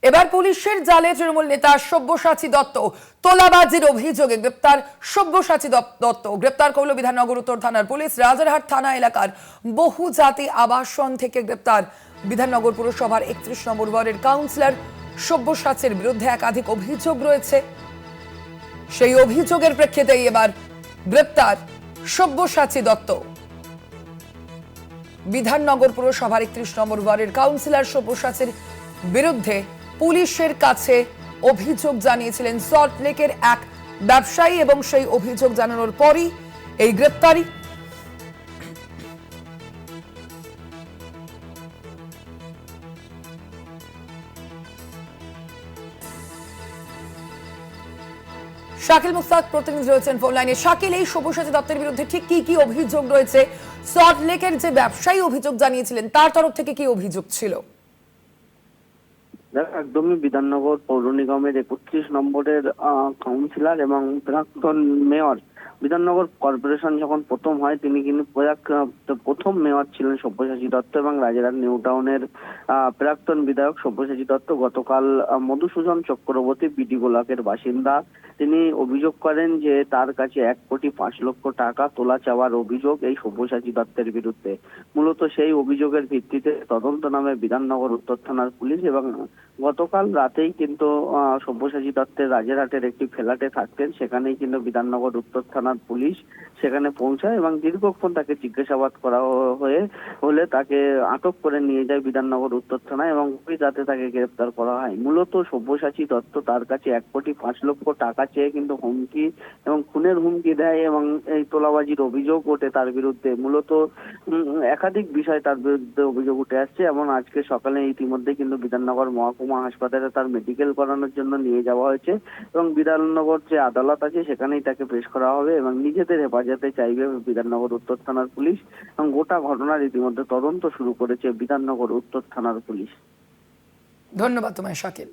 এবার পুলিশের জালে তৃণমূল নেতা সব্যসাচী দত্ত তোলাবাজির অভিযোগে গ্রেপ্তার। সব্যসাচী দত্ত গ্রেপ্তার করল বিধাননগর উত্তর থানার পুলিশ। রাজারহাট থানা এলাকার বহুজাতি আবাসন থেকে গ্রেপ্তার। বিধাননগর পুরসভার 31 নম্বর ওয়ার্ডের কাউন্সিলর সব্যসাচীর বিরুদ্ধে একাধিক অভিযোগ রয়েছে। সেই অভিযোগের প্রেক্ষিতেই এবার গ্রেপ্তার সব্যসাচী দত্ত। বিধাননগর পুরসভার 31 নম্বর ওয়ার্ডের কাউন্সিলর সব্যসাচীর বিরুদ্ধে পুলিশের কাছে অভিযোগ জানিয়েছিলেন সল্টলেকের এক ব্যবসায়ী এবং সেই অভিযোগ জানানোর পরই এই গ্রেপ্তারি। শাকিল মুস্তাক প্রতিনিধি রয়েছেন ফোন লাইনে। শাকিল, এই সব্যসাচী দত্তের বিরুদ্ধে ঠিক কি কি অভিযোগ রয়েছে? সল্টলেকের যে ব্যবসায়ী অভিযোগ জানিয়েছিলেন তার তরফ থেকে কি অভিযোগ ছিল? একদমই বিধাননগর পৌর নিগমের 31 নম্বরের কাউন্সিলর এবং প্রাক্তন মেয়র। বিধাননগর কর্পোরেশন যখন প্রথম হয় তিনি কিন্তু প্রথম মেয়র ছিলেন সব্যসাচী দত্ত এবং রাজারহাট নিউ টাউনের প্রাক্তন বিধায়ক সব্যসাচী দত্ত গতকাল মধুসূদন চক্রবর্তী বিডি গোলকের বাসিন্দা। তিনি অভিযোগ করেন যে তার কাছে 1,05,00,000 টাকা তোলা চাওয়ার অভিযোগ এই সব্যসাচী দত্তের বিরুদ্ধে। মূলত সেই অভিযোগের ভিত্তিতে তদন্ত নামে বিধাননগর উত্তর থানার পুলিশ এবং গতকাল রাতেই কিন্তু সব্যসাচী দত্তের রাজারহাটের একটি ফ্ল্যাটে থাকতেন, সেখানেই কিন্তু বিধাননগর উত্তর থানার পুলিশ সেখানে পৌঁছায় এবং দীর্ঘক্ষণ তাকে জিজ্ঞাসাবাদ করা হলে তাকে আটক করে নিয়ে যায় বিধাননগর উত্তর থানায় এবং ওই রাতে তাকে গ্রেপ্তার করা হয়। মূলত সব্যসাচী দত্ত তার কাছে 1,05,00,000 টাকা চেয়ে কিন্তু হুমকি এবং খুনের হুমকি দেয় এবং এই তোলাবাজির অভিযোগ ওঠে তার বিরুদ্ধে। মূলত একাধিক বিষয় তার বিরুদ্ধে অভিযোগ উঠে আসছে এবং আজকে সকালে ইতিমধ্যে কিন্তু বিধাননগর মহকুমা হাসপাতালে তার মেডিকেল করানোর জন্য নিয়ে যাওয়া হয়েছে এবং বিধাননগর যে আদালত আছে সেখানেই তাকে পেশ করা হবে এবং নিজেদের হেফাজতে চাইবে বিধাননগর উত্তর থানার পুলিশ এবং গোটা ঘটনার ইতিমধ্যে তদন্ত শুরু করেছে বিধাননগর উত্তর থানার পুলিশ। ধন্যবাদ তোমায় শাকিল।